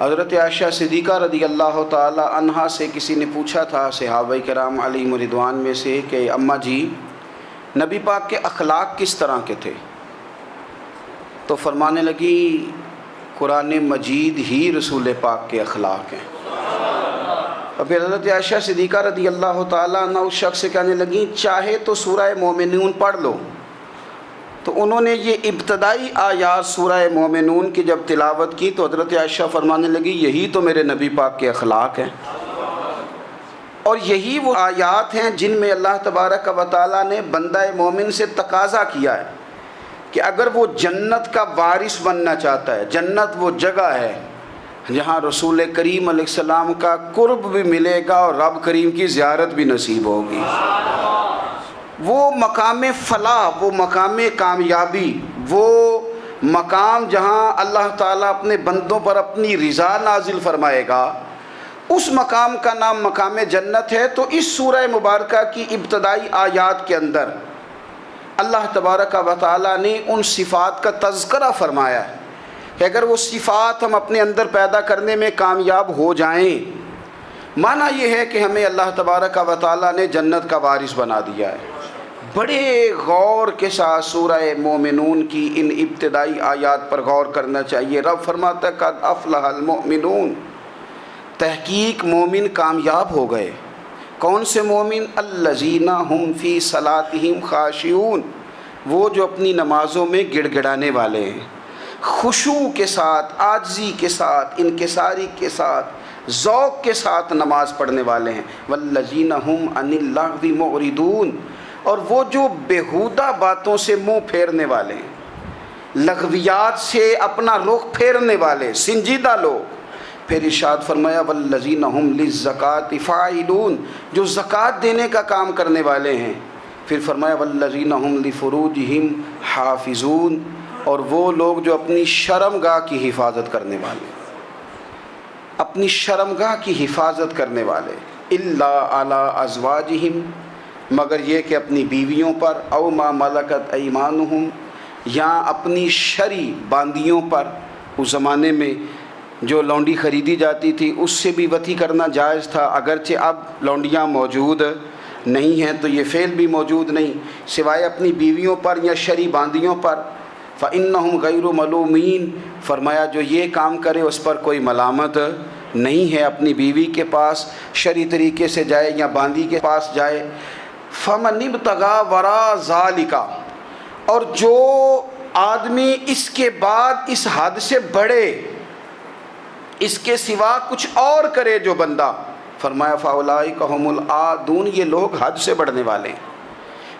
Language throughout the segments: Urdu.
حضرت عائشہ صدیقہ رضی اللہ تعالی عنہا سے کسی نے پوچھا تھا صحابہ کرام علیہم رضوان میں سے کہ اماں جی نبی پاک کے اخلاق کس طرح کے تھے؟ تو فرمانے لگی قرآن مجید ہی رسول پاک کے اخلاق ہیں۔ اور پھر حضرت عائشہ صدیقہ رضی اللہ تعالیٰ عنہ اس شخص سے کہنے لگیں چاہے تو سورہ مومنون پڑھ لو۔ تو انہوں نے یہ ابتدائی آیات سورہ مومنون کی جب تلاوت کی تو حضرت عائشہ فرمانے لگی یہی تو میرے نبی پاک کے اخلاق ہیں، اور یہی وہ آیات ہیں جن میں اللہ تبارک و تعالیٰ نے بندہ مومن سے تقاضا کیا ہے کہ اگر وہ جنت کا وارث بننا چاہتا ہے، جنت وہ جگہ ہے جہاں رسول کریم علیہ السلام کا قرب بھی ملے گا اور رب کریم کی زیارت بھی نصیب ہوگی، وہ مقام فلاح، وہ مقام کامیابی، وہ مقام جہاں اللہ تعالیٰ اپنے بندوں پر اپنی رضا نازل فرمائے گا، اس مقام کا نام مقام جنت ہے۔ تو اس سورہ مبارکہ کی ابتدائی آیات کے اندر اللہ تبارک و تعالیٰ نے ان صفات کا تذکرہ فرمایا ہے کہ اگر وہ صفات ہم اپنے اندر پیدا کرنے میں کامیاب ہو جائیں، معنی یہ ہے کہ ہمیں اللہ تبارک و تعالیٰ نے جنت کا وارث بنا دیا ہے۔ بڑے غور کے ساتھ سورہ مومنون کی ان ابتدائی آیات پر غور کرنا چاہیے۔ رب فرماتا ہے قد افلح المؤمنون، تحقیق مومن کامیاب ہو گئے۔ کون سے مومن؟ الذین ہم فی صلاتہم خاشعون، وہ جو اپنی نمازوں میں گڑ گڑانے والے ہیں، خشوع کے ساتھ، عاجزی کے ساتھ، انکساری کے ساتھ، ذوق کے ساتھ نماز پڑھنے والے ہیں۔ والذین ہم عن اللغو معرضون، اور وہ جو بیہودہ باتوں سے منہ پھیرنے والے ہیں، لغویات سے اپنا رخ پھیرنے والے سنجیدہ لوگ۔ پھر ارشاد فرمایا والذین ہم للزکاۃ فاعلون، جو زکوٰۃ دینے کا کام کرنے والے ہیں۔ پھر فرمایا والذین ہم لفروجہم حافظون، اور وہ لوگ جو اپنی شرمگاہ کی حفاظت کرنے والے، اپنی شرمگاہ کی حفاظت کرنے والے۔ الا علی ازواجہم، مگر یہ کہ اپنی بیویوں پر، او ما ملکت ایمانہم، یا اپنی شرعی باندیوں پر۔ اس زمانے میں جو لونڈی خریدی جاتی تھی اس سے بھی وطی کرنا جائز تھا، اگرچہ اب لونڈیاں موجود نہیں ہیں تو یہ فعل بھی موجود نہیں، سوائے اپنی بیویوں پر یا شرعی باندیوں پر۔ فإنہم غیر ملومین، فرمایا جو یہ کام کرے اس پر کوئی ملامت نہیں ہے، اپنی بیوی کے پاس شرعی طریقے سے جائے یا باندی کے پاس جائے۔ فمن ابتغى وراء ذلک، اور جو آدمی اس کے بعد اس حد سے بڑھے، اس کے سوا کچھ اور کرے جو بندہ، فرمایا فاولئک هم العادون، یہ لوگ حد سے بڑھنے والے ہیں،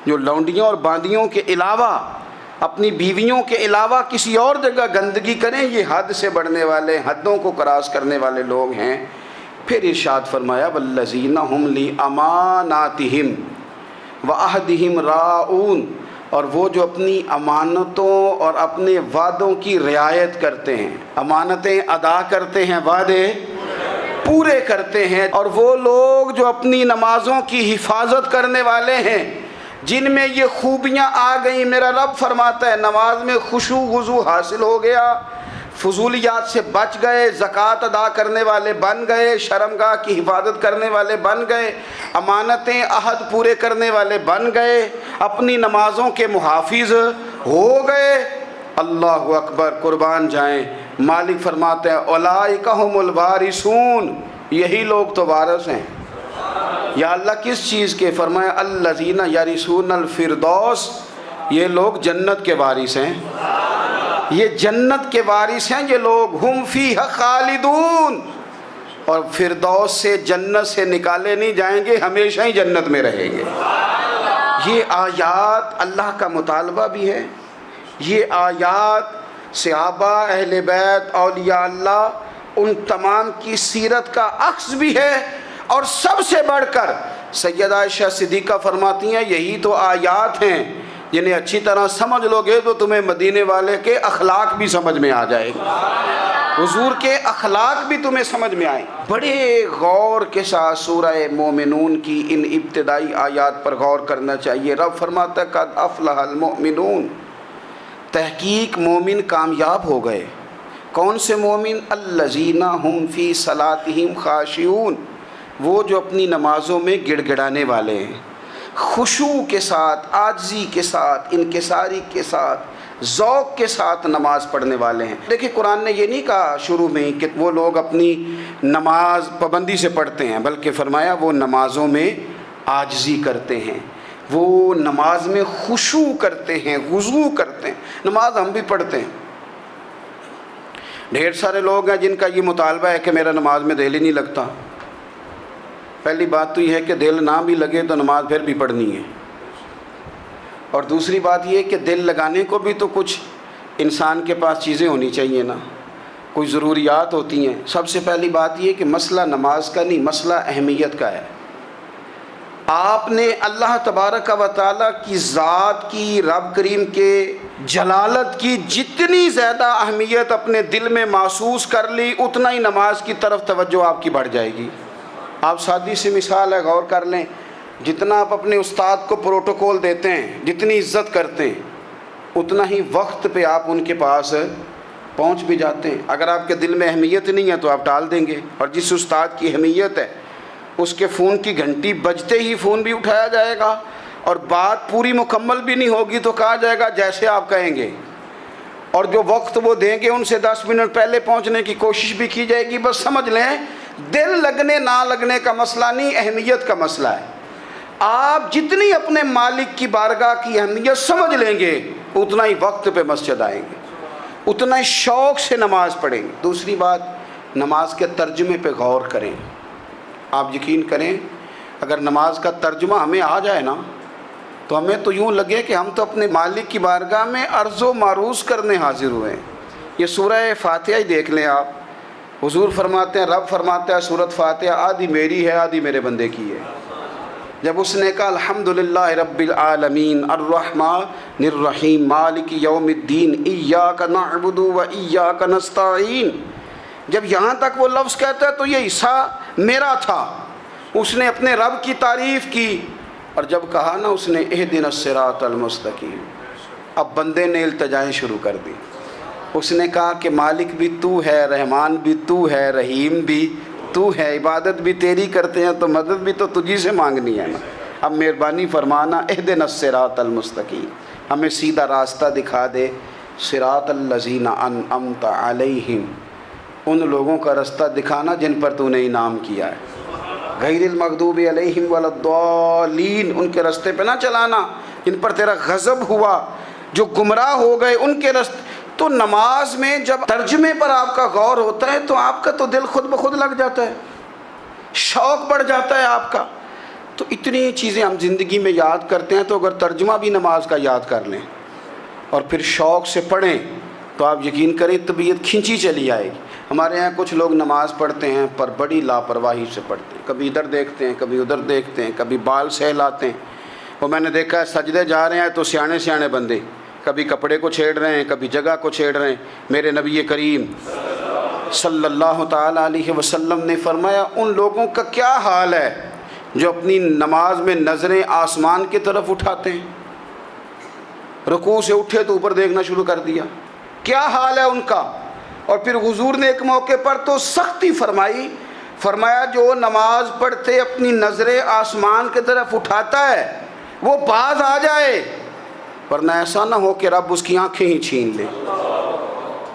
جو لونڈیوں اور باندیوں کے علاوہ، اپنی بیویوں کے علاوہ کسی اور جگہ گندگی کریں، یہ حد سے بڑھنے والے، حدوں کو کراس کرنے والے لوگ ہیں۔ پھر ارشاد فرمایا والذین هم لاماناتہم وعہدہم راعون، اور وہ جو اپنی امانتوں اور اپنے وعدوں کی رعایت کرتے ہیں، امانتیں ادا کرتے ہیں، وعدے پورے کرتے ہیں۔ اور وہ لوگ جو اپنی نمازوں کی حفاظت کرنے والے ہیں، جن میں یہ خوبیاں آ گئیں، میرا رب فرماتا ہے نماز میں خشوع وضو حاصل ہو گیا، فضولیات سے بچ گئے، زکوٰۃ ادا کرنے والے بن گئے، شرمگاہ کی حفاظت کرنے والے بن گئے، امانتیں عہد پورے کرنے والے بن گئے، اپنی نمازوں کے محافظ ہو گئے۔ اللہ اکبر، قربان جائیں۔ مالک فرماتے ہیں اولئک ھم الوارثون، یہی لوگ تو وارث ہیں۔ یا اللہ کس چیز کے؟ فرمایا الذین یرثون الفردوس، یہ لوگ جنت کے وارث ہیں، یہ جنت کے وارث ہیں یہ لوگ۔ ہم فیہا خالدون، اور فردوس سے، جنت سے نکالے نہیں جائیں گے، ہمیشہ ہی جنت میں رہیں گے۔ یہ آیات اللہ کا مطالبہ بھی ہے، یہ آیات صحابہ، اہل بیت، اولیاء اللہ، ان تمام کی سیرت کا عکس بھی ہے۔ اور سب سے بڑھ کر سیدہ عائشہ صدیقہ فرماتی ہیں یہی تو آیات ہیں جنہیں اچھی طرح سمجھ لو گے تو تمہیں مدینے والے کے اخلاق بھی سمجھ میں آ جائے گا، حضور کے اخلاق بھی تمہیں سمجھ میں آئیں۔ بڑے غور کے ساتھ سورہ مومنون کی ان ابتدائی آیات پر غور کرنا چاہیے۔ رب فرماتا ہے قد افلح المؤمنون، تحقیق مومن کامیاب ہو گئے۔ کون سے مومن؟ الذین هم فی صلاتہم خاشعون، وہ جو اپنی نمازوں میں گڑ گڑانے والے ہیں، خشوع کے ساتھ، عاجزی کے ساتھ، انکساری کے ساتھ، ذوق کے ساتھ نماز پڑھنے والے ہیں۔ دیکھیں قرآن نے یہ نہیں کہا شروع میں کہ وہ لوگ اپنی نماز پابندی سے پڑھتے ہیں، بلکہ فرمایا وہ نمازوں میں عاجزی کرتے ہیں، وہ نماز میں خشوع کرتے ہیں، خضوع کرتے ہیں۔ نماز ہم بھی پڑھتے ہیں، ڈھیر سارے لوگ ہیں جن کا یہ مطالبہ ہے کہ میرا نماز میں دل ہی نہیں لگتا۔ پہلی بات تو یہ ہے کہ دل نہ بھی لگے تو نماز پھر بھی پڑھنی ہے، اور دوسری بات یہ ہے کہ دل لگانے کو بھی تو کچھ انسان کے پاس چیزیں ہونی چاہیے نا، کوئی ضروریات ہوتی ہیں۔ سب سے پہلی بات یہ کہ مسئلہ نماز کا نہیں، مسئلہ اہمیت کا ہے۔ آپ نے اللہ تبارک و تعالیٰ کی ذات کی، رب کریم کے جلالت کی جتنی زیادہ اہمیت اپنے دل میں محسوس کر لی، اتنا ہی نماز کی طرف توجہ آپ کی بڑھ جائے گی۔ آپ سادی سی مثال ہے، غور کر لیں، جتنا آپ اپنے استاد کو پروٹوکول دیتے ہیں، جتنی عزت کرتے ہیں، اتنا ہی وقت پہ آپ ان کے پاس پہنچ بھی جاتے ہیں۔ اگر آپ کے دل میں اہمیت نہیں ہے تو آپ ٹال دیں گے، اور جس استاد کی اہمیت ہے اس کے فون کی گھنٹی بجتے ہی فون بھی اٹھایا جائے گا، اور بات پوری مکمل بھی نہیں ہوگی تو کہا جائے گا جیسے آپ کہیں گے، اور جو وقت وہ دیں گے ان سے 10 منٹ پہلے پہنچنے کی کوشش بھی کی جائے گی۔ بس سمجھ لیں دل لگنے نہ لگنے کا مسئلہ نہیں، اہمیت کا مسئلہ ہے۔ آپ جتنی اپنے مالک کی بارگاہ کی اہمیت سمجھ لیں گے، اتنا ہی وقت پہ مسجد آئیں گے، اتنا ہی شوق سے نماز پڑھیں گے۔ دوسری بات، نماز کے ترجمے پہ غور کریں۔ آپ یقین کریں اگر نماز کا ترجمہ ہمیں آ جائے نا تو ہمیں تو یوں لگے کہ ہم تو اپنے مالک کی بارگاہ میں عرض و معروض کرنے حاضر ہوئے ہیں۔ یہ سورہ فاتحہ ہی دیکھ لیں آپ، حضور فرماتے ہیں، رب فرماتا ہے سورۃ فاتحہ آدھی میری ہے آدھی میرے بندے کی ہے۔ جب اس نے کہا الحمدللہ رب العالمین الرحمن الرحیم مالک یوم الدین ایاک نعبد و ایاک نستعین، جب یہاں تک وہ لفظ کہتا ہے تو یہ حصہ میرا تھا، اس نے اپنے رب کی تعریف کی، اور جب کہا نا اس نے اہدنا الصراط المستقیم، اب بندے نے التجائیں شروع کر دی۔ اس نے کہا کہ مالک بھی تو ہے، رحمان بھی تو ہے، رحیم بھی تو ہے، عبادت بھی تیری کرتے ہیں تو مدد بھی تو تجھی سے مانگنی ہے نا، اب مہربانی فرمانا اہدنا الصراط المستقیم، ہمیں سیدھا راستہ دکھا دے، صراط الذین انعمت علیہم، ان لوگوں کا راستہ دکھانا جن پر تو نے انعام کیا ہے، غیر المغضوب علیہم ولا الضالین، ان کے راستے پہ نہ چلانا جن پر تیرا غضب ہوا، جو گمراہ ہو گئے ان کے راستے۔ تو نماز میں جب ترجمے پر آپ کا غور ہوتا ہے تو آپ کا تو دل خود بخود لگ جاتا ہے، شوق بڑھ جاتا ہے آپ کا۔ تو اتنی چیزیں ہم زندگی میں یاد کرتے ہیں، تو اگر ترجمہ بھی نماز کا یاد کر لیں اور پھر شوق سے پڑھیں تو آپ یقین کریں طبیعت کھنچی چلی آئے گی۔ ہمارے ہاں کچھ لوگ نماز پڑھتے ہیں پر بڑی لاپرواہی سے پڑھتے ہیں، کبھی ادھر دیکھتے ہیں کبھی ادھر دیکھتے ہیں، کبھی بال سہلاتے ہیں۔ وہ میں نے دیکھا ہے سجدے جا رہے ہیں تو سیانے سیانے بندے کبھی کپڑے کو چھیڑ رہے ہیں کبھی جگہ کو چھیڑ رہے ہیں۔ میرے نبی کریم صلی اللہ تعالیٰ علیہ وسلم نے فرمایا ان لوگوں کا کیا حال ہے جو اپنی نماز میں نظریں آسمان کی طرف اٹھاتے ہیں، رکوع سے اٹھے تو اوپر دیکھنا شروع کر دیا، کیا حال ہے ان کا۔ اور پھر حضور نے ایک موقع پر تو سختی فرمائی، فرمایا جو نماز پڑھتے اپنی نظریں آسمان کی طرف اٹھاتا ہے وہ باز آ جائے، ورنہ ایسا نہ ہو کہ رب اس کی آنکھیں ہی چھین لے،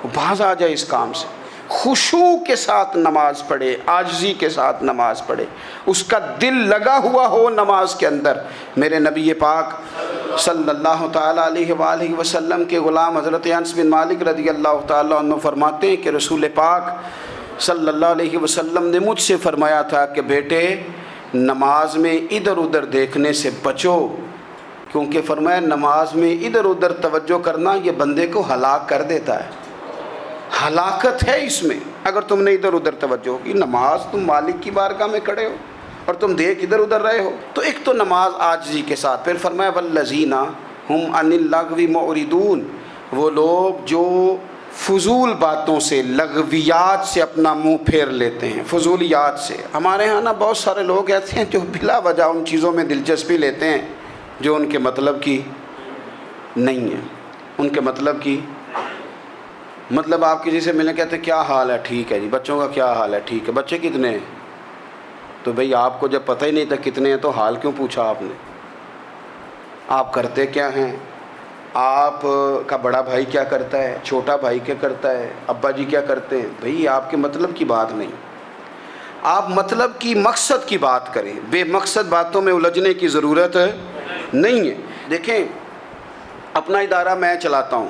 وہ باز آ جائے اس کام سے۔ خشوع کے ساتھ نماز پڑھے، عاجزی کے ساتھ نماز پڑھے، اس کا دل لگا ہوا ہو نماز کے اندر۔ میرے نبی پاک صلی اللہ تعالیٰ علیہ وآلہ وسلم کے غلام حضرت انس بن مالک رضی اللہ تعالیٰ عنہ فرماتے ہیں کہ رسول پاک صلی اللہ علیہ وسلم نے مجھ سے فرمایا تھا کہ بیٹے نماز میں ادھر ادھر دیکھنے سے بچو، کیونکہ فرمایا نماز میں ادھر ادھر توجہ کرنا یہ بندے کو ہلاک کر دیتا ہے، ہلاکت ہے اس میں اگر تم نے ادھر ادھر توجہ ہوگی۔ نماز تم مالک کی بارگاہ میں کھڑے ہو اور تم دیکھ ادھر ادھر رہے ہو، تو ایک تو نماز عاجزی کے ساتھ۔ پھر فرمایا والذین ہم عن اللغو معرضون، وہ لوگ جو فضول باتوں سے، لغویات سے اپنا منہ پھیر لیتے ہیں، فضولیات سے۔ ہمارے ہاں نا بہت سارے لوگ ایسے ہیں جو بلا وجہ ان چیزوں میں دلچسپی لیتے ہیں جو ان کے مطلب کی نہیں ہے، ان کے مطلب کی مطلب آپ کسی سے ملیں کہتے ہیں کیا حال ہے؟ ٹھیک ہے جی۔ بچوں کا کیا حال ہے؟ ٹھیک ہے۔ بچے کتنے ہیں؟ تو بھئی آپ کو جب پتہ ہی نہیں تھا کتنے ہیں تو حال کیوں پوچھا آپ نے؟ آپ کرتے کیا ہیں؟ آپ کا بڑا بھائی کیا کرتا ہے؟ چھوٹا بھائی کیا کرتا ہے؟ ابا جی کیا کرتے ہیں؟ بھئی آپ کے مطلب کی بات نہیں، آپ مطلب کی مقصد کی بات کریں، بے مقصد باتوں میں الجھنے کی ضرورت نہیں ہے۔ دیکھیں، اپنا ادارہ میں چلاتا ہوں،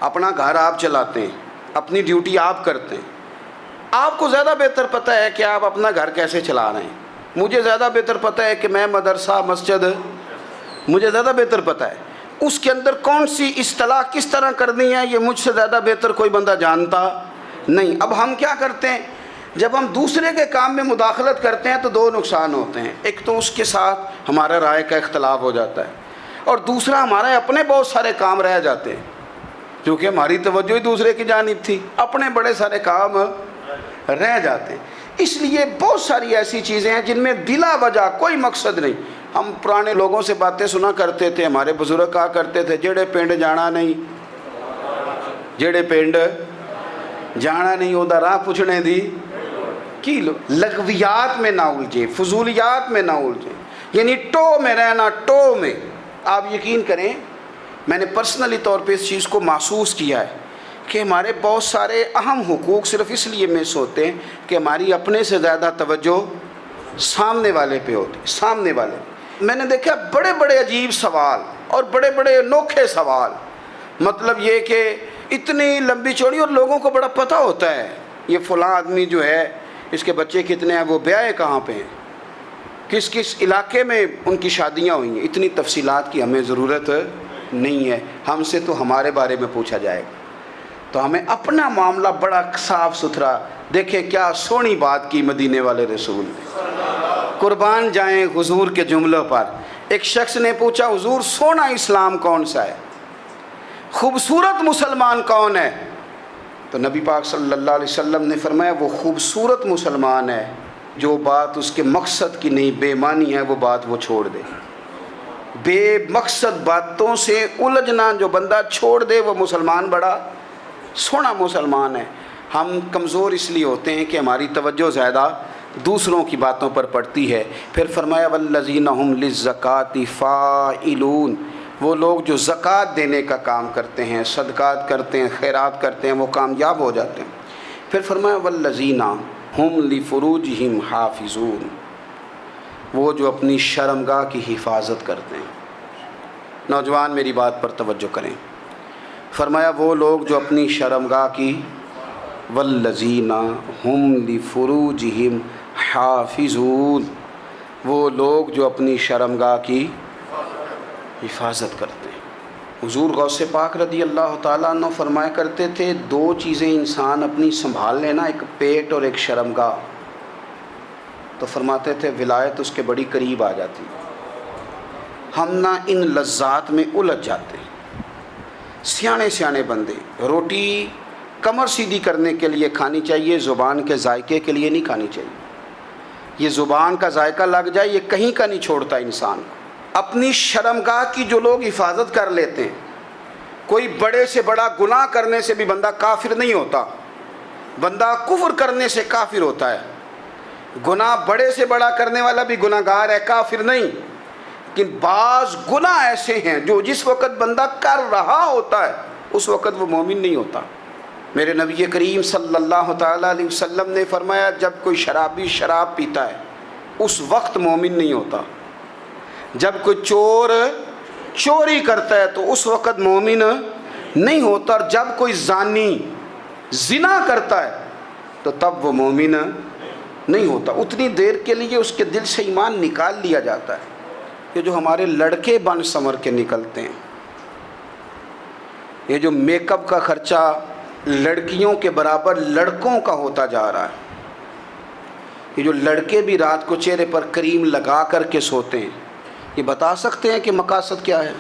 اپنا گھر آپ چلاتے ہیں، اپنی ڈیوٹی آپ کرتے ہیں۔ آپ کو زیادہ بہتر پتہ ہے کہ آپ اپنا گھر کیسے چلا رہے ہیں، مجھے زیادہ بہتر پتہ ہے کہ میں مدرسہ مسجد، مجھے زیادہ بہتر پتہ ہے اس کے اندر کون سی اصطلاح کس طرح کرنی ہے، یہ مجھ سے زیادہ بہتر کوئی بندہ جانتا نہیں۔ اب ہم کیا کرتے ہیں، جب ہم دوسرے کے کام میں مداخلت کرتے ہیں تو دو نقصان ہوتے ہیں۔ ایک تو اس کے ساتھ ہمارا رائے کا اختلاف ہو جاتا ہے، اور دوسرا ہمارے اپنے بہت سارے کام رہ جاتے ہیں، کیونکہ ہماری توجہ ہی دوسرے کی جانب تھی، اپنے بڑے سارے کام رہ جاتے ہیں۔ اس لیے بہت ساری ایسی چیزیں ہیں جن میں بلا وجہ کوئی مقصد نہیں۔ ہم پرانے لوگوں سے باتیں سنا کرتے تھے، ہمارے بزرگ کہا کرتے تھے جڑے پنڈ جانا نہیں، جڑے پنڈ جانا نہیں اودا راہ پوچھنے دی کی لو۔ لغویات میں نہ الجھیں، فضولیات میں نہ الجھیں، یعنی ٹو میں رہنا، ٹو میں۔ آپ یقین کریں، میں نے پرسنلی طور پہ اس چیز کو محسوس کیا ہے کہ ہمارے بہت سارے اہم حقوق صرف اس لیے مس ہوتے ہیں کہ ہماری اپنے سے زیادہ توجہ سامنے والے پہ ہوتی، سامنے والے۔ میں نے دیکھا بڑے بڑے عجیب سوال اور بڑے بڑے انوکھے سوال، مطلب یہ کہ اتنی لمبی چوڑی، اور لوگوں کو بڑا پتہ ہوتا ہے یہ فلاں آدمی جو ہے اس کے بچے کتنے ہیں، وہ بیاہ کہاں پہ ہیں، کس کس علاقے میں ان کی شادیاں ہوئی ہیں۔ اتنی تفصیلات کی ہمیں ضرورت نہیں ہے، ہم سے تو ہمارے بارے میں پوچھا جائے گا۔ تو ہمیں اپنا معاملہ بڑا صاف ستھرا، دیکھیں کیا سونی بات کی مدینے والے رسول نے، قربان جائیں حضور کے جملوں پر۔ ایک شخص نے پوچھا حضور سونا اسلام کون سا ہے، خوبصورت مسلمان کون ہے؟ تو نبی پاک صلی اللہ علیہ وسلم نے فرمایا وہ خوبصورت مسلمان ہے جو بات اس کے مقصد کی نہیں، بے معنی ہے، وہ بات وہ چھوڑ دے۔ بے مقصد باتوں سے الجھنا جو بندہ چھوڑ دے وہ مسلمان بڑا سونا مسلمان ہے۔ ہم کمزور اس لیے ہوتے ہیں کہ ہماری توجہ زیادہ دوسروں کی باتوں پر پڑتی ہے۔ پھر فرمایا والذین ھم للزکاۃ فاعلون، وہ لوگ جو زکوٰۃ دینے کا کام کرتے ہیں، صدقات کرتے ہیں، خیرات کرتے ہیں، وہ کامیاب ہو جاتے ہیں۔ پھر فرمایا والذین ھم لفروجہم حافظون، وہ جو اپنی شرمگاہ کی حفاظت کرتے ہیں۔ نوجوان میری بات پر توجہ کریں، فرمایا وہ لوگ جو اپنی شرمگاہ کی، والذین ھم لفروجہم حافظون، وہ لوگ جو اپنی شرمگاہ کی حفاظت کرتے ہیں۔ حضور غوث پاک رضی اللہ تعالیٰ عنہ فرمایا کرتے تھے دو چیزیں انسان اپنی سنبھال لینا، ایک پیٹ اور ایک شرمگاہ، تو فرماتے تھے ولایت اس کے بڑی قریب آ جاتی۔ ہم نہ ان لذات میں الجھ جاتے ہیں۔ سیانے سیانے بندے، روٹی کمر سیدھی کرنے کے لیے کھانی چاہیے، زبان کے ذائقے کے لیے نہیں کھانی چاہیے۔ یہ زبان کا ذائقہ لگ جائے یہ کہیں کا نہیں چھوڑتا انسان کو۔ اپنی شرمگاہ کی جو لوگ حفاظت کر لیتے ہیں، کوئی بڑے سے بڑا گناہ کرنے سے بھی بندہ کافر نہیں ہوتا، بندہ کفر کرنے سے کافر ہوتا ہے۔ گناہ بڑے سے بڑا کرنے والا بھی گناہ گار ہے، کافر نہیں۔ لیکن بعض گناہ ایسے ہیں جو جس وقت بندہ کر رہا ہوتا ہے اس وقت وہ مومن نہیں ہوتا۔ میرے نبی کریم صلی اللہ تعالیٰ علیہ وسلم نے فرمایا جب کوئی شرابی شراب پیتا ہے اس وقت مومن نہیں ہوتا، جب کوئی چور چوری کرتا ہے تو اس وقت مومن نہیں ہوتا، اور جب کوئی زانی زنا کرتا ہے تو تب وہ مومن نہیں ہوتا۔ اتنی دیر کے لیے اس کے دل سے ایمان نکال لیا جاتا ہے۔ یہ جو ہمارے لڑکے بن سنور کے نکلتے ہیں، یہ جو میک اپ کا خرچہ لڑکیوں کے برابر لڑکوں کا ہوتا جا رہا ہے، یہ جو لڑکے بھی رات کو چہرے پر کریم لگا کر کے سوتے ہیں، یہ بتا سکتے ہیں کہ مقاصد کیا ہے؟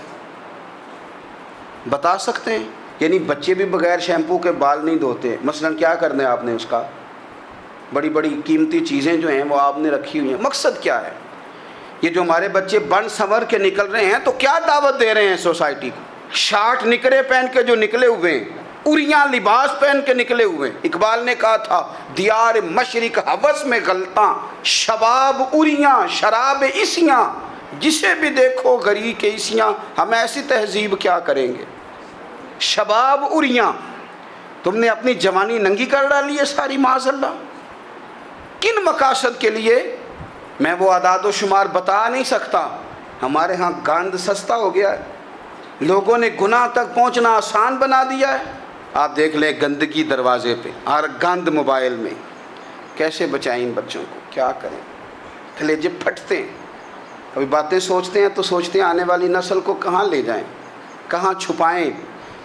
بتا سکتے ہیں؟ یعنی بچے بھی بغیر شیمپو کے بال نہیں دھوتے، مثلا کیا کرنا ہے آپ نے اس کا؟ بڑی بڑی قیمتی چیزیں جو ہیں وہ آپ نے رکھی ہوئی ہیں، مقصد کیا ہے؟ یہ جو ہمارے بچے بن سنور کے نکل رہے ہیں تو کیا دعوت دے رہے ہیں سوسائٹی کو؟ شارٹ نکرے پہن کے جو نکلے ہوئے ہیں اریاں لباس پہن کے نکلے ہوئے. اقبال نے کہا تھا دیار مشرق ہوس میں غلطاں، شباب اریاں شراب اسیاں، جسے بھی دیکھو غری کے اسیاں. ہم ایسی تہذیب کیا کریں گے؟ شباب اریاں، تم نے اپنی جوانی ننگی کر ڈالی ہے ساری معاذ اللہ. کن مقاصد کے لیے؟ میں وہ اعداد و شمار بتا نہیں سکتا. ہمارے ہاں گاند سستا ہو گیا ہے، لوگوں نے گناہ تک پہنچنا آسان بنا دیا ہے. آپ دیکھ لیں گندگی دروازے پہ اور گند موبائل میں. کیسے بچائیں ان بچوں کو؟ کیا کریں؟ کلیجے پھٹتے ہیں. کبھی باتیں سوچتے ہیں تو سوچتے ہیں آنے والی نسل کو کہاں لے جائیں، کہاں چھپائیں،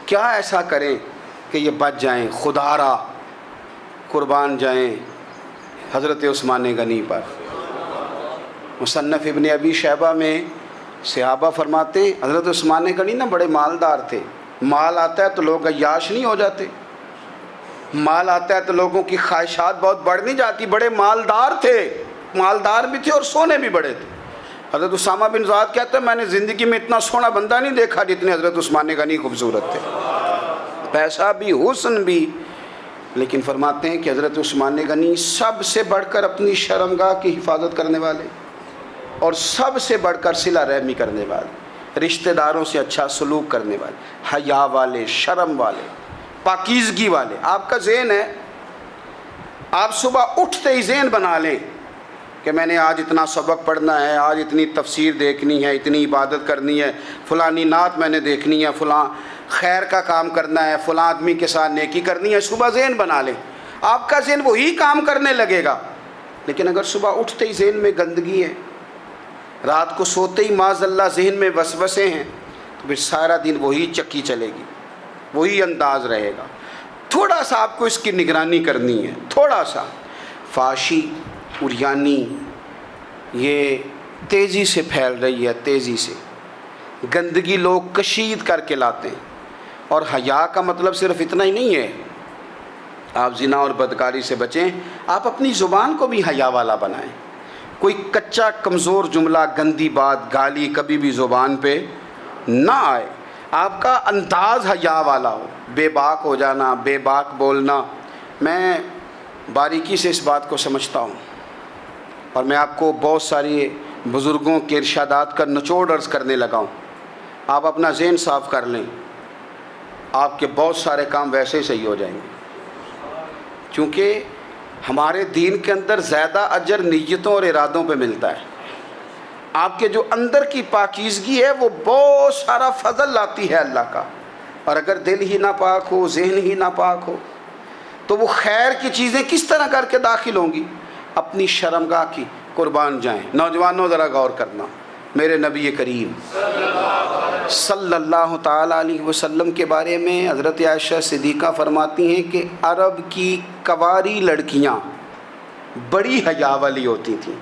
کیا ایسا کریں کہ یہ بچ جائیں. خدا را قربان جائیں حضرت عثمان غنی پر. مصنف ابن ابی شیبہ میں صحابہ فرماتے ہیں حضرت عثمان غنی نا بڑے مالدار تھے. مال آتا ہے تو لوگ عیاش نہیں ہو جاتے، مال آتا ہے تو لوگوں کی خواہشات بہت بڑھ نہیں جاتی. بڑے مالدار تھے، مالدار بھی تھے اور سونے بھی بڑے تھے. حضرت اسامہ بن زید کہتے ہیں میں نے زندگی میں اتنا سونا بندہ نہیں دیکھا جتنے حضرت عثمان غنی خوبصورت تھے، پیسہ بھی حسن بھی. لیکن فرماتے ہیں کہ حضرت عثمان غنی سب سے بڑھ کر اپنی شرمگاہ کی حفاظت کرنے والے اور سب سے بڑھ کر صلہ رحمی کرنے والے، رشتہ داروں سے اچھا سلوک کرنے والے، حیا والے، شرم والے، پاکیزگی والے. آپ کا ذہن ہے، آپ صبح اٹھتے ہی ذہن بنا لیں کہ میں نے آج اتنا سبق پڑھنا ہے، آج اتنی تفسیر دیکھنی ہے، اتنی عبادت کرنی ہے، فلانی نعت میں نے دیکھنی ہے، فلاں خیر کا کام کرنا ہے، فلاں آدمی کے ساتھ نیکی کرنی ہے. صبح ذہن بنا لیں، آپ کا ذہن وہی کام کرنے لگے گا. لیکن اگر صبح اٹھتے ہی ذہن میں گندگی ہے، رات کو سوتے ہی معاذ اللہ ذہن میں وسوسے ہیں، تو پھر سارا دن وہی چکی چلے گی، وہی انداز رہے گا. تھوڑا سا آپ کو اس کی نگرانی کرنی ہے. تھوڑا سا فحاشی اریانی یہ تیزی سے پھیل رہی ہے، تیزی سے گندگی لوگ کشید کر کے لاتے ہیں. اور حیا کا مطلب صرف اتنا ہی نہیں ہے آپ زنا اور بدکاری سے بچیں، آپ اپنی زبان کو بھی حیا والا بنائیں. کوئی کچا کمزور جملہ، گندی بات، گالی کبھی بھی زبان پہ نہ آئے. آپ کا انداز حیا والا ہو. بے باک ہو جانا، بے باک بولنا، میں باریکی سے اس بات کو سمجھتا ہوں اور میں آپ کو بہت ساری بزرگوں کے ارشادات کا نچوڑ عرض کرنے لگا ہوں. آپ اپنا ذہن صاف کر لیں، آپ کے بہت سارے کام ویسے ہی صحیح ہو جائیں گے. چونکہ ہمارے دین کے اندر زیادہ اجر نیتوں اور ارادوں پہ ملتا ہے. آپ کے جو اندر کی پاکیزگی ہے وہ بہت سارا فضل لاتی ہے اللہ کا. اور اگر دل ہی ناپاک ہو، ذہن ہی ناپاک ہو، تو وہ خیر کی چیزیں کس طرح کر کے داخل ہوں گی؟ اپنی شرمگاہ کی قربان جائیں. نوجوانوں ذرا غور کرنا، میرے نبی کریم صلی اللہ تعالیٰ علیہ وسلم کے بارے میں حضرت عائشہ صدیقہ فرماتی ہیں کہ عرب کی کنواری لڑکیاں بڑی حیا والی ہوتی تھیں،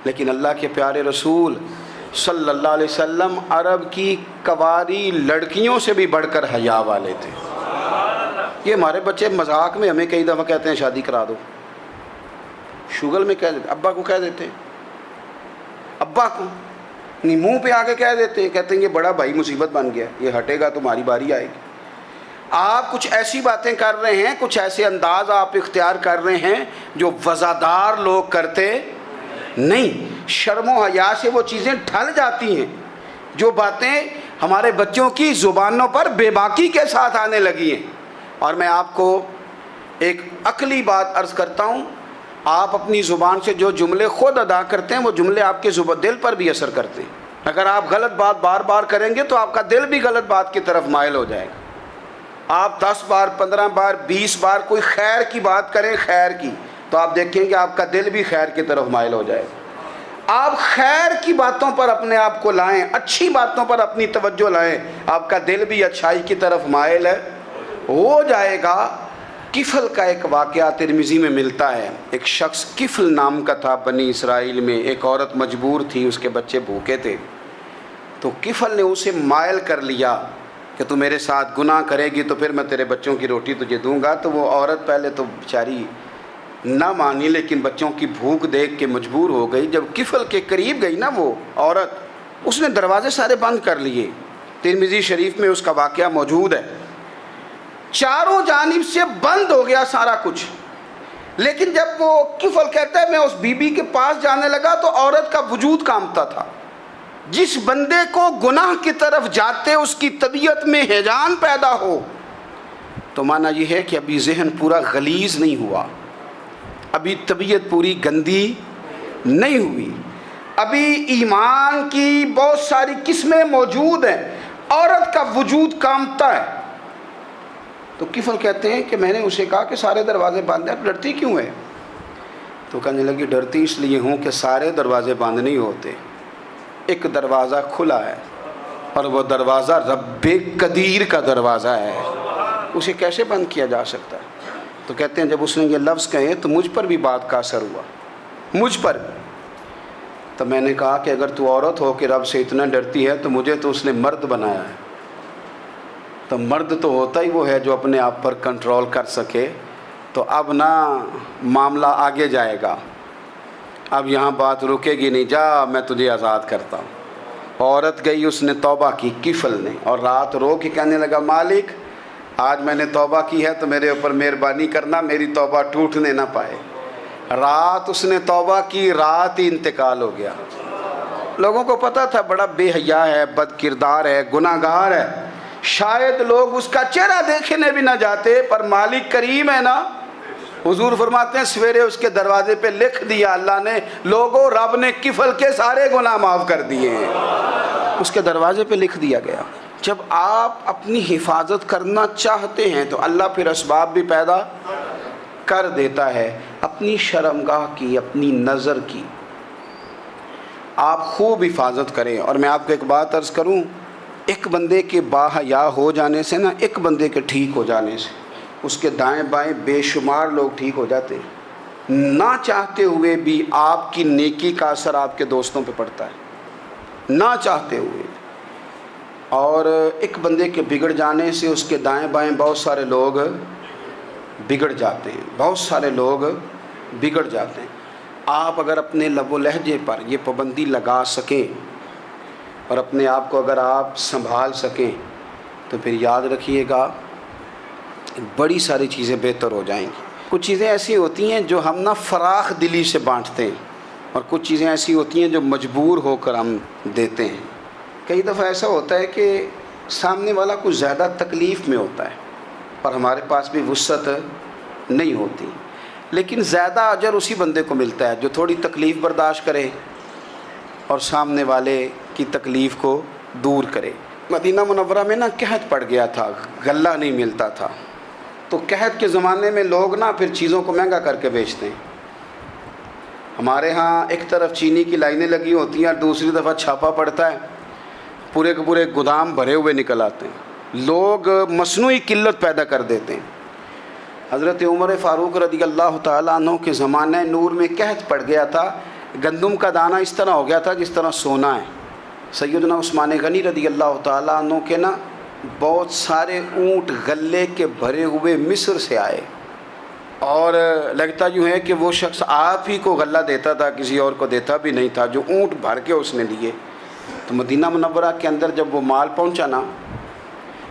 لیکن اللہ کے پیارے رسول صلی اللہ علیہ وسلم عرب کی کنواری لڑکیوں سے بھی بڑھ کر حیا والے تھے. یہ ہمارے بچے مذاق میں ہمیں کئی دفعہ کہتے ہیں شادی کرا دو، شوگل میں کہہ دیتے، ابا کو کہہ دیتے ہیں، ابا کو نہیں منہ پہ آ کے کہہ دیتے ہیں، کہتے ہیں یہ بڑا بھائی مصیبت بن گیا، یہ ہٹے گا تمہاری باری آئے گی. آپ کچھ ایسی باتیں کر رہے ہیں، کچھ ایسے انداز آپ اختیار کر رہے ہیں جو وزادار لوگ کرتے نہیں. شرم و حیا سے وہ چیزیں ڈھل جاتی ہیں جو باتیں ہمارے بچوں کی زبانوں پر بے باکی کے ساتھ آنے لگی ہیں. اور میں آپ کو ایک عقلی بات عرض کرتا ہوں، آپ اپنی زبان سے جو جملے خود ادا کرتے ہیں وہ جملے آپ کے دل پر بھی اثر کرتے ہیں. اگر آپ غلط بات بار بار کریں گے تو آپ کا دل بھی غلط بات کی طرف مائل ہو جائے گا. آپ 10 بار 15 بار 20 بار کوئی خیر کی بات کریں، خیر کی، تو آپ دیکھیں کہ آپ کا دل بھی خیر کی طرف مائل ہو جائے گا. آپ خیر کی باتوں پر اپنے آپ کو لائیں، اچھی باتوں پر اپنی توجہ لائیں، آپ کا دل بھی اچھائی کی طرف مائل ہو جائے گا. کفل کا ایک واقعہ ترمذی میں ملتا ہے. ایک شخص کفل نام کا تھا بنی اسرائیل میں. ایک عورت مجبور تھی، اس کے بچے بھوکے تھے، تو کفل نے اسے مائل کر لیا کہ تو میرے ساتھ گناہ کرے گی تو پھر میں تیرے بچوں کی روٹی تجھے دوں گا. تو وہ عورت پہلے تو بیچاری نہ مانی، لیکن بچوں کی بھوک دیکھ کے مجبور ہو گئی. جب کفل کے قریب گئی نا وہ عورت، اس نے دروازے سارے بند کر لیے. ترمذی شریف میں اس کا واقعہ موجود ہے. چاروں جانب سے بند ہو گیا سارا کچھ. لیکن جب وہ کفل کہتا ہے میں اس بی بی کے پاس جانے لگا تو عورت کا وجود کانپتا تھا. جس بندے کو گناہ کی طرف جاتے اس کی طبیعت میں ہیجان پیدا ہو تو معنی یہ ہے کہ ابھی ذہن پورا غلیظ نہیں ہوا, ابھی طبیعت پوری گندی نہیں ہوئی, ابھی ایمان کی بہت ساری قسمیں موجود ہیں, عورت کا وجود کانپتا ہے. تو کفل کہتے ہیں کہ میں نے اسے کہا کہ سارے دروازے بند ہیں, ڈرتی کیوں ہے؟ تو کہنے لگی ڈرتی اس لیے ہوں کہ سارے دروازے بند نہیں ہوتے, ایک دروازہ کھلا ہے اور وہ دروازہ رب قدیر کا دروازہ ہے, اسے کیسے بند کیا جا سکتا ہے؟ تو کہتے ہیں جب اس نے یہ لفظ کہے تو مجھ پر بھی بات کا اثر ہوا, مجھ پر بھی. تو میں نے کہا کہ اگر تو عورت ہو کہ رب سے اتنا ڈرتی ہے تو مجھے تو اس نے مرد بنایا ہے, تو مرد تو ہوتا ہی وہ ہے جو اپنے آپ پر کنٹرول کر سکے. تو اب نہ معاملہ آگے جائے گا, اب یہاں بات رکے گی نہیں, جا میں تجھے آزاد کرتا ہوں. عورت گئی, اس نے توبہ کی کفل نے, اور رات رو کے کہنے لگا مالک آج میں نے توبہ کی ہے تو میرے اوپر مہربانی کرنا, میری توبہ ٹوٹنے نہ پائے. رات اس نے توبہ کی, رات ہی انتقال ہو گیا. لوگوں کو پتہ تھا بڑا بے حیا ہے, بد کردار ہے, گناہ گار ہے, شاید لوگ اس کا چہرہ دیکھنے بھی نہ جاتے, پر مالک کریم ہے نا. حضور فرماتے ہیں سویرے اس کے دروازے پہ لکھ دیا اللہ نے, لوگوں رب نے کفل کے سارے گناہ معاف کر دیے ہیں, اس کے دروازے پہ لکھ دیا گیا. جب آپ اپنی حفاظت کرنا چاہتے ہیں تو اللہ پھر اسباب بھی پیدا کر دیتا ہے. اپنی شرمگاہ کی, اپنی نظر کی آپ خوب حفاظت کریں. اور میں آپ کو ایک بات عرض کروں, ایک بندے کے باحیا ہو جانے سے نا, ایک بندے کے ٹھیک ہو جانے سے اس کے دائیں بائیں بے شمار لوگ ٹھیک ہو جاتے ہیں. نہ چاہتے ہوئے بھی آپ کی نیکی کا اثر آپ کے دوستوں پہ پڑتا ہے, نہ چاہتے ہوئے. اور ایک بندے کے بگڑ جانے سے اس کے دائیں بائیں بہت سارے لوگ بگڑ جاتے ہیں, بہت سارے لوگ بگڑ جاتے ہیں. آپ اگر اپنے لب و لہجے پر یہ پابندی لگا سکیں اور اپنے آپ کو اگر آپ سنبھال سکیں تو پھر یاد رکھیے گا بڑی ساری چیزیں بہتر ہو جائیں گی. کچھ چیزیں ایسی ہوتی ہیں جو ہم نہ فراخ دلی سے بانٹتے ہیں, اور کچھ چیزیں ایسی ہوتی ہیں جو مجبور ہو کر ہم دیتے ہیں. کئی دفعہ ایسا ہوتا ہے کہ سامنے والا کچھ زیادہ تکلیف میں ہوتا ہے اور ہمارے پاس بھی وسعت نہیں ہوتی, لیکن زیادہ اجر اسی بندے کو ملتا ہے جو تھوڑی تکلیف برداشت کرے اور سامنے والے کی تکلیف کو دور کرے. مدینہ منورہ میں نا قحط پڑ گیا تھا, غلہ نہیں ملتا تھا, تو قحط کے زمانے میں لوگ نا پھر چیزوں کو مہنگا کر کے بیچتے ہیں. ہمارے ہاں ایک طرف چینی کی لائنیں لگی ہوتی ہیں اور دوسری دفعہ چھاپا پڑتا ہے, پورے کے پورے گودام بھرے ہوئے نکل آتے ہیں. لوگ مصنوعی قلت پیدا کر دیتے ہیں. حضرت عمر فاروق رضی اللہ تعالیٰ عنہ کے زمانہ نور میں قحط پڑ گیا تھا, گندم کا دانہ اس طرح ہو گیا تھا جس طرح سونا ہے. سیدنا عثمان غنی رضی اللہ تعالیٰ عنہ کے نا بہت سارے اونٹ غلے کے بھرے ہوئے مصر سے آئے, اور لگتا یوں ہے کہ وہ شخص آپ ہی کو غلہ دیتا تھا, کسی اور کو دیتا بھی نہیں تھا, جو اونٹ بھر کے اس نے لیے. تو مدینہ منورہ کے اندر جب وہ مال پہنچا نا,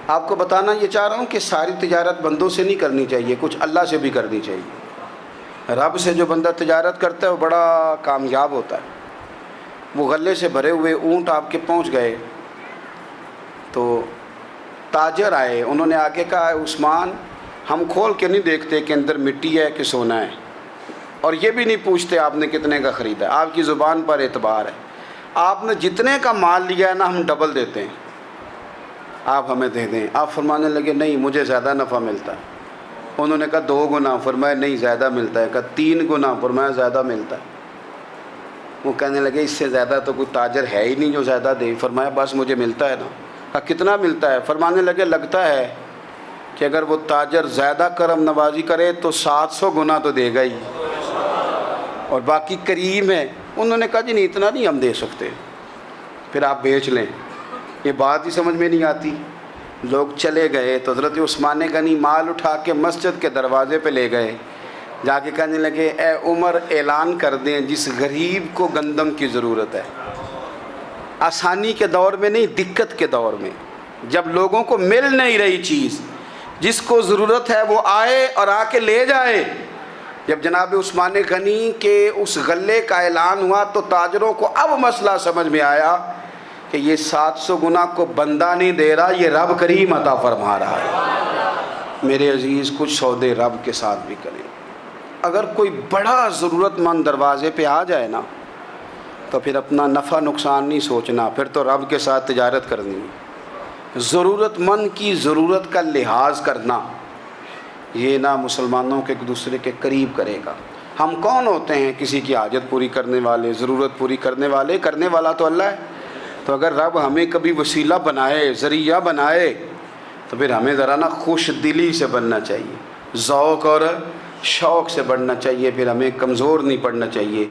آپ کو بتانا یہ چاہ رہا ہوں کہ ساری تجارت بندوں سے نہیں کرنی چاہیے, کچھ اللہ سے بھی کرنی چاہیے. رب سے جو بندہ تجارت کرتا ہے وہ بڑا کامیاب ہوتا ہے. وہ غلے سے بھرے ہوئے اونٹ آپ کے پہنچ گئے تو تاجر آئے, انہوں نے آگے کہا عثمان ہم کھول کے نہیں دیکھتے کہ اندر مٹی ہے کہ سونا ہے, اور یہ بھی نہیں پوچھتے آپ نے کتنے کا خریدا ہے, آپ کی زبان پر اعتبار ہے. آپ نے جتنے کا مال لیا ہے نا ہم ڈبل دیتے ہیں, آپ ہمیں دے دیں. آپ فرمانے لگے نہیں مجھے زیادہ نفع ملتا ہے. انہوں نے کہا 2 گنا, فرمایا نہیں زیادہ ملتا ہے. کہا 3 گنا, فرمایا زیادہ ملتا ہے. وہ کہنے لگے اس سے زیادہ تو کوئی تاجر ہے ہی نہیں جو زیادہ دے. فرمایا بس مجھے ملتا ہے نا. کہا کتنا ملتا ہے؟ فرمانے لگے لگتا ہے کہ اگر وہ تاجر زیادہ کرم نوازی کرے تو 700 گنا تو دے گا ہی, اور باقی کریم ہے. انہوں نے کہا جی نہیں اتنا نہیں ہم دے سکتے, پھر آپ بیچ لیں. یہ بات ہی سمجھ میں نہیں آتی. لوگ چلے گئے تو حضرت عثمان غنی مال اٹھا کے مسجد کے دروازے پہ لے گئے, جا کے کہنے لگے اے عمر اعلان کر دیں جس غریب کو گندم کی ضرورت ہے, آسانی کے دور میں نہیں دقت کے دور میں, جب لوگوں کو مل نہیں رہی چیز, جس کو ضرورت ہے وہ آئے اور آ کے لے جائے۔ جب جناب عثمان غنی کے اس غلے کا اعلان ہوا تو تاجروں کو اب مسئلہ سمجھ میں آیا کہ یہ 700 گنا کو بندہ نہیں دے رہا، یہ رب کریم عطا فرما رہا ہے۔ میرے عزیز، کچھ سودے رب کے ساتھ بھی کریں۔ اگر کوئی بڑا ضرورت مند دروازے پہ آ جائے نا تو پھر اپنا نفع نقصان نہیں سوچنا، پھر تو رب کے ساتھ تجارت کرنی ہے۔ ضرورت مند کی ضرورت کا لحاظ کرنا، یہ نہ مسلمانوں کے ایک دوسرے کے قریب کرے گا۔ ہم کون ہوتے ہیں کسی کی حاجت پوری کرنے والے، ضرورت پوری کرنے والے؟ کرنے والا تو اللہ ہے۔ تو اگر رب ہمیں کبھی وسیلہ بنائے، ذریعہ بنائے، تو پھر ہمیں ذرا نا خوش دلی سے بننا چاہیے، ذوق اور شوق سے بڑھنا چاہیے، پھر ہمیں کمزور نہیں پڑنا چاہیے۔